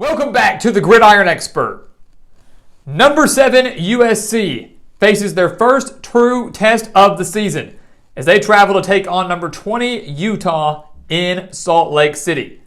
Welcome back to the Gridiron Expert. Number 7 USC faces their first true test of the season as they travel to take on number 20 Utah in Salt Lake City.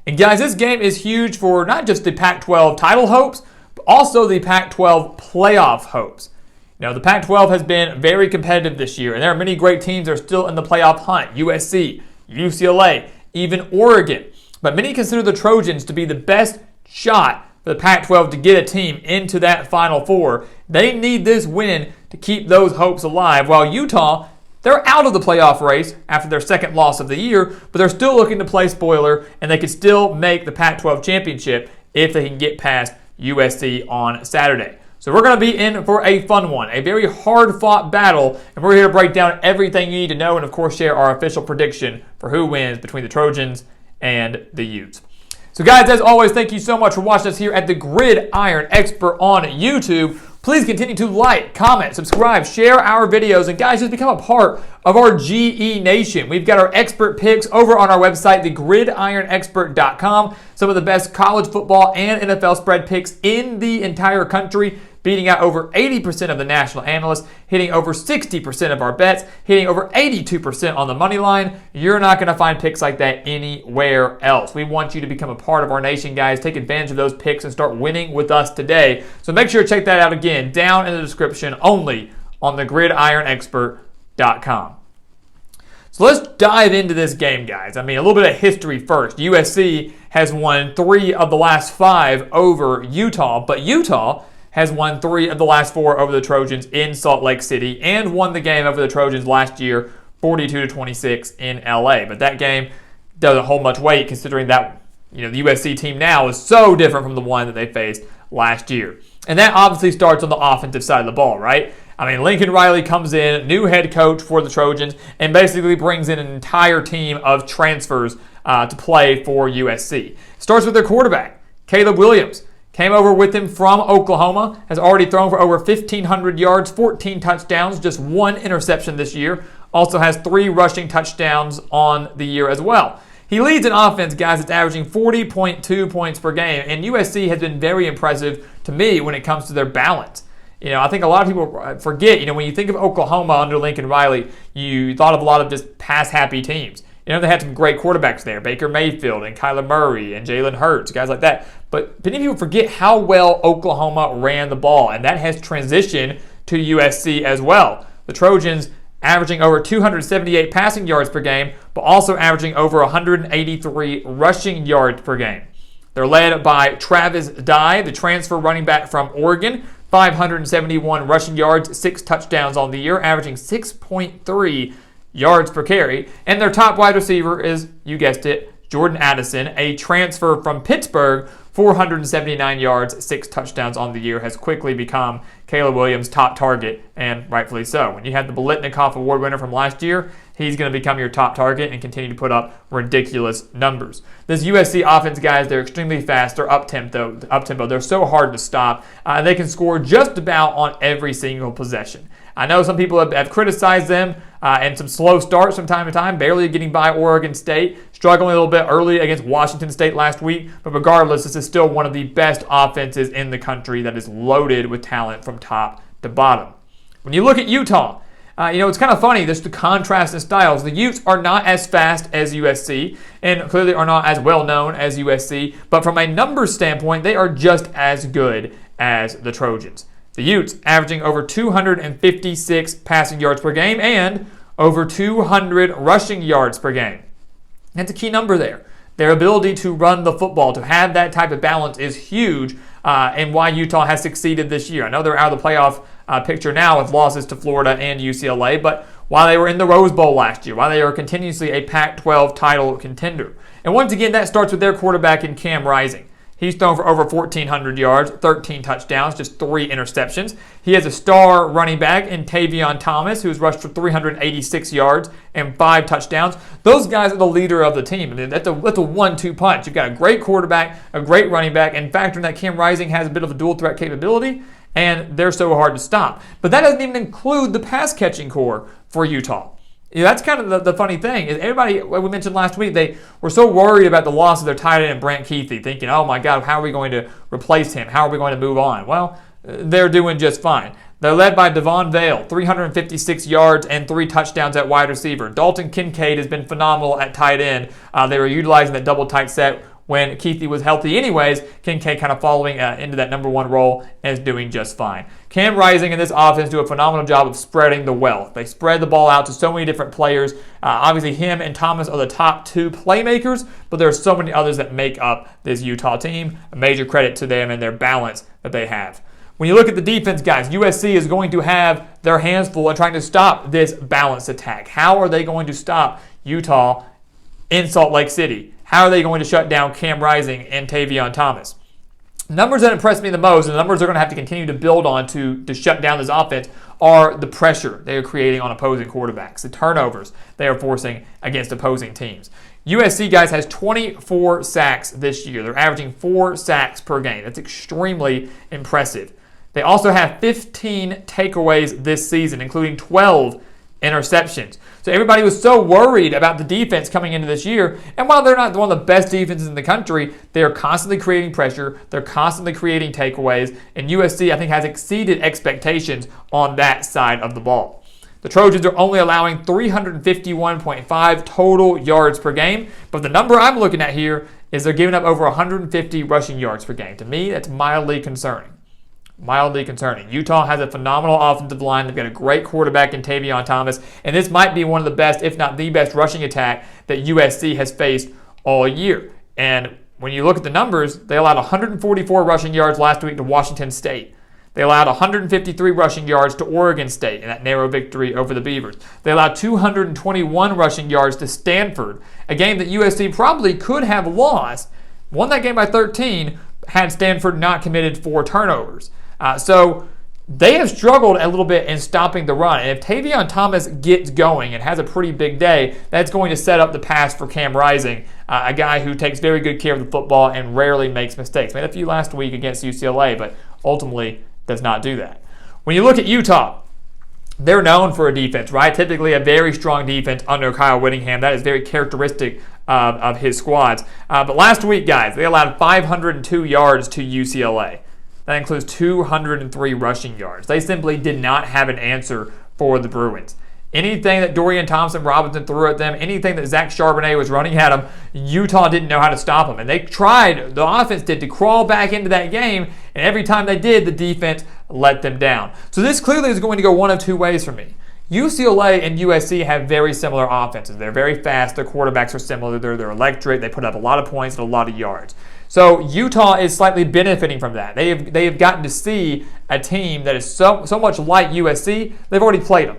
And guys, this game is huge for not just the Pac-12 title hopes, but also the Pac-12 playoff hopes. Now, the Pac-12 has been very competitive this year, and there are many great teams that are still in the playoff hunt. USC, UCLA, even Oregon. But many consider the Trojans to be the best shot for the Pac-12 to get a team into that Final Four. They need this win to keep those hopes alive, while Utah, they're out of the playoff race after their second loss of the year, but they're still looking to play spoiler, and they could still make the Pac-12 championship if they can get past USC on Saturday. So we're going to be in for a fun one, a very hard-fought battle, and we're here to break down everything you need to know and, of course, share our official prediction for who wins between the Trojans and the Utes. So guys, as always, thank you so much for watching us here at the Gridiron Expert on YouTube. Please continue to like, comment, subscribe, share our videos, and guys, just become a part of our GE Nation. We've got our expert picks over on our website, thegridironexpert.com. Some of the best college football and NFL spread picks in the entire country, beating out over 80% of the national analysts, hitting over 60% of our bets, hitting over 82% on the money line. You're not going to find picks like that anywhere else. We want you to become a part of our nation, guys. Take advantage of those picks and start winning with us today. So make sure to check that out again down in the description, only on thegridironexpert.com. So let's dive into this game, guys. I mean, a little bit of history first. USC has won 3 of the last 5 over Utah, but Utah has won 3 of the last 4 over the Trojans in Salt Lake City and won the game over the Trojans last year, 42-26 in LA. But that game doesn't hold much weight considering that, the USC team now is so different from the one that they faced last year. And that obviously starts on the offensive side of the ball, right? I mean, Lincoln Riley comes in, new head coach for the Trojans, and basically brings in an entire team of transfers to play for USC. Starts with their quarterback, Caleb Williams. Came over with him from Oklahoma, has already thrown for over 1,500 yards, 14 touchdowns, just 1 interception this year. Also has 3 rushing touchdowns on the year as well. He leads an offense, guys, that's averaging 40.2 points per game, and USC has been very impressive to me when it comes to their balance. I think a lot of people forget, when you think of Oklahoma under Lincoln Riley, you thought of a lot of just pass-happy teams. They had some great quarterbacks there, Baker Mayfield and Kyler Murray and Jalen Hurts, guys like that. But many people forget how well Oklahoma ran the ball, and that has transitioned to USC as well. The Trojans averaging over 278 passing yards per game, but also averaging over 183 rushing yards per game. They're led by Travis Dye, the transfer running back from Oregon, 571 rushing yards, 6 touchdowns on the year, averaging 6.3 yards per carry. And their top wide receiver is, you guessed it, Jordan Addison, a transfer from Pittsburgh, 479 yards, 6 touchdowns on the year, has quickly become Caleb Williams' top target, and rightfully so. When you had the Biletnikoff Award winner from last year, he's going to become your top target and continue to put up ridiculous numbers. This USC offense, guys, they're extremely fast. They're up-tempo. They're so hard to stop. They can score just about on every single possession. I know some people have criticized them and some slow starts from time to time, barely getting by Oregon State, struggling a little bit early against Washington State last week. But regardless, this is still one of the best offenses in the country that is loaded with talent from top to bottom. When you look at Utah, it's kind of funny, just the contrast in styles. The Utes are not as fast as USC and clearly are not as well known as USC, but from a numbers standpoint, they are just as good as the Trojans. The Utes averaging over 256 passing yards per game and over 200 rushing yards per game. That's a key number there. Their ability to run the football, to have that type of balance is huge, and why Utah has succeeded this year. I know they're out of the playoff picture now with losses to Florida and UCLA, but while they were in the Rose Bowl last year, while they are continuously a Pac-12 title contender. And once again, that starts with their quarterback in Cam Rising. He's thrown for over 1,400 yards, 13 touchdowns, just 3 interceptions. He has a star running back in Tavion Thomas, who's rushed for 386 yards and 5 touchdowns. Those guys are the leader of the team. I mean, that's a 1-2 punch. You've got a great quarterback, a great running back, and factor in that Cam Rising has a bit of a dual threat capability, and they're so hard to stop. But that doesn't even include the pass-catching core for Utah. That's kind of the funny thing is everybody, like we mentioned last week, they were so worried about the loss of their tight end, Brant Kuithe, thinking, oh my God, how are we going to replace him? How are we going to move on? Well, they're doing just fine. They're led by Devon Vale, 356 yards and 3 touchdowns at wide receiver. Dalton Kincaid has been phenomenal at tight end. They were utilizing that double tight set when Kuithe was healthy anyways. Kincaid kind of following into that number 1 role and is doing just fine. Cam Rising and this offense do a phenomenal job of spreading the wealth. They spread the ball out to so many different players. Obviously, him and Thomas are the top 2 playmakers, but there are so many others that make up this Utah team. A major credit to them and their balance that they have. When you look at the defense, guys, USC is going to have their hands full in trying to stop this balanced attack. How are they going to stop Utah in Salt Lake City? How are they going to shut down Cam Rising and Tavion Thomas? The numbers that impress me the most, and the numbers they're going to have to continue to build on to shut down this offense, are the pressure they are creating on opposing quarterbacks, the turnovers they are forcing against opposing teams. USC, guys, has 24 sacks this year. They're averaging 4 sacks per game. That's extremely impressive. They also have 15 takeaways this season, including 12 interceptions. So everybody was so worried about the defense coming into this year, and while they're not one of the best defenses in the country, they are constantly creating pressure, they're constantly creating takeaways, and USC, I think, has exceeded expectations on that side of the ball. The Trojans are only allowing 351.5 total yards per game, but the number I'm looking at here is they're giving up over 150 rushing yards per game. To me, that's mildly concerning. Mildly concerning. Utah has a phenomenal offensive line. They've got a great quarterback in Tavion Thomas, and this might be one of the best, if not the best, rushing attack that USC has faced all year. And when you look at the numbers, they allowed 144 rushing yards last week to Washington State. They allowed 153 rushing yards to Oregon State in that narrow victory over the Beavers. They allowed 221 rushing yards to Stanford, a game that USC probably could have lost. Won that game by 13 had Stanford not committed 4 turnovers. So they have struggled a little bit in stopping the run. And if Tavion Thomas gets going and has a pretty big day, that's going to set up the pass for Cam Rising, a guy who takes very good care of the football and rarely makes mistakes. Made a few last week against UCLA, but ultimately does not do that. When you look at Utah, they're known for a defense, right? Typically a very strong defense under Kyle Whittingham. That is very characteristic of his squads. But last week, guys, they allowed 502 yards to UCLA. That includes 203 rushing yards. They simply did not have an answer for the Bruins. Anything that Dorian Thompson-Robinson threw at them, anything that Zach Charbonnet was running at them, Utah didn't know how to stop them. And they tried, the offense did, to crawl back into that game, and every time they did, the defense let them down. So this clearly is going to go one of 2 ways for me. UCLA and USC have very similar offenses. They're very fast. Their quarterbacks are similar. They're electric. They put up a lot of points and a lot of yards. So Utah is slightly benefiting from that. They have gotten to see a team that is so much like USC. They've already played them.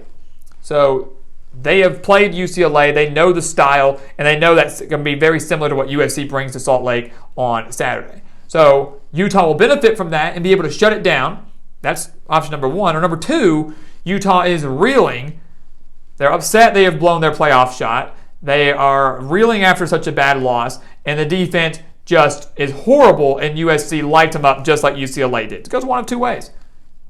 So they have played UCLA. They know the style, and they know that's going to be very similar to what USC brings to Salt Lake on Saturday. So Utah will benefit from that and be able to shut it down. That's option number 1. Or number 2, Utah is reeling. They're upset they have blown their playoff shot. They are reeling after such a bad loss, and the defense just is horrible, and USC lights them up just like UCLA did. It goes one of 2 ways.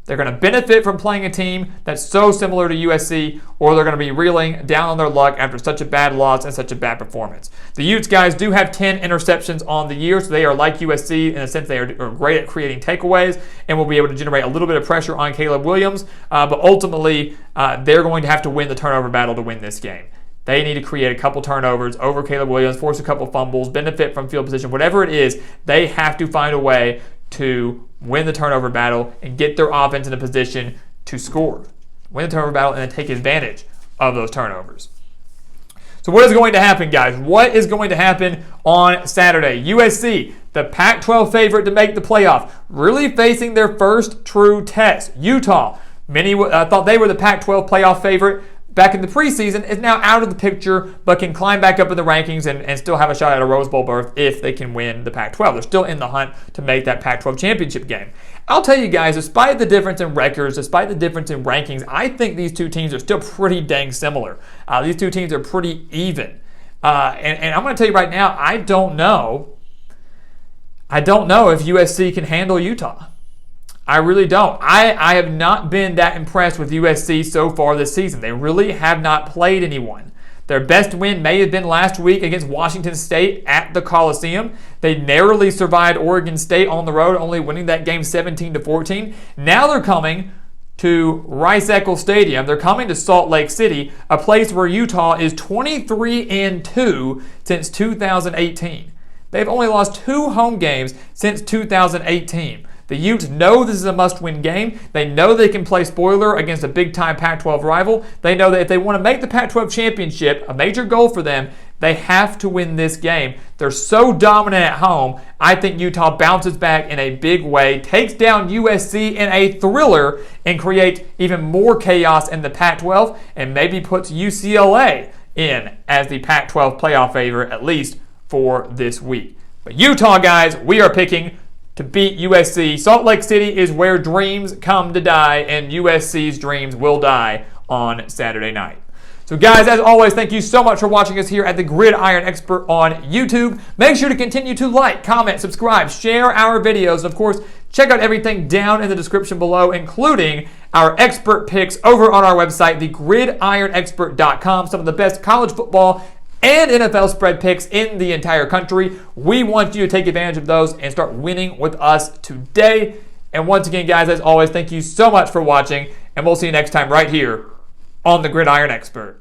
They're going to benefit from playing a team that's so similar to USC, or they're going to be reeling down on their luck after such a bad loss and such a bad performance. The Utes, guys, do have 10 interceptions on the year, so they are like USC in the sense they are great at creating takeaways and will be able to generate a little bit of pressure on Caleb Williams, but ultimately they're going to have to win the turnover battle to win this game. They need to create a couple turnovers over Caleb Williams, force a couple fumbles, benefit from field position, whatever it is, they have to find a way to win the turnover battle and get their offense in a position to score. Win the turnover battle and then take advantage of those turnovers. So what is going to happen, guys? What is going to happen on Saturday? USC, the Pac-12 favorite to make the playoff, really facing their first true test. Utah, many thought they were the Pac-12 playoff favorite back in the preseason, is now out of the picture, but can climb back up in the rankings and still have a shot at a Rose Bowl berth if they can win the Pac-12. They're still in the hunt to make that Pac-12 championship game. I'll tell you guys, despite the difference in records, despite the difference in rankings, I think these 2 teams are still pretty dang similar. These 2 teams are pretty even. And I'm going to tell you right now, I don't know if USC can handle Utah. I really don't. I have not been that impressed with USC so far this season. They really have not played anyone. Their best win may have been last week against Washington State at the Coliseum. They narrowly survived Oregon State on the road, only winning that game 17-14. Now they're coming to Rice-Eccles Stadium. They're coming to Salt Lake City, a place where Utah is 23-2 since 2018. They've only lost 2 home games since 2018. The Utes know this is a must-win game. They know they can play spoiler against a big-time Pac-12 rival. They know that if they want to make the Pac-12 championship a major goal for them, they have to win this game. They're so dominant at home. I think Utah bounces back in a big way, takes down USC in a thriller, and creates even more chaos in the Pac-12, and maybe puts UCLA in as the Pac-12 playoff favorite, at least for this week. But Utah, guys, we are picking to beat USC. Salt Lake City is where dreams come to die, and USC's dreams will die on Saturday night. So guys, as always, thank you so much for watching us here at the Gridiron Expert on YouTube. Make sure to continue to like, comment, subscribe, share our videos, and of course, check out everything down in the description below, including our expert picks over on our website, thegridironexpert.com. Some of the best college football and NFL spread picks in the entire country. We want you to take advantage of those and start winning with us today. And once again, guys, as always, thank you so much for watching, and we'll see you next time right here on the Gridiron Expert.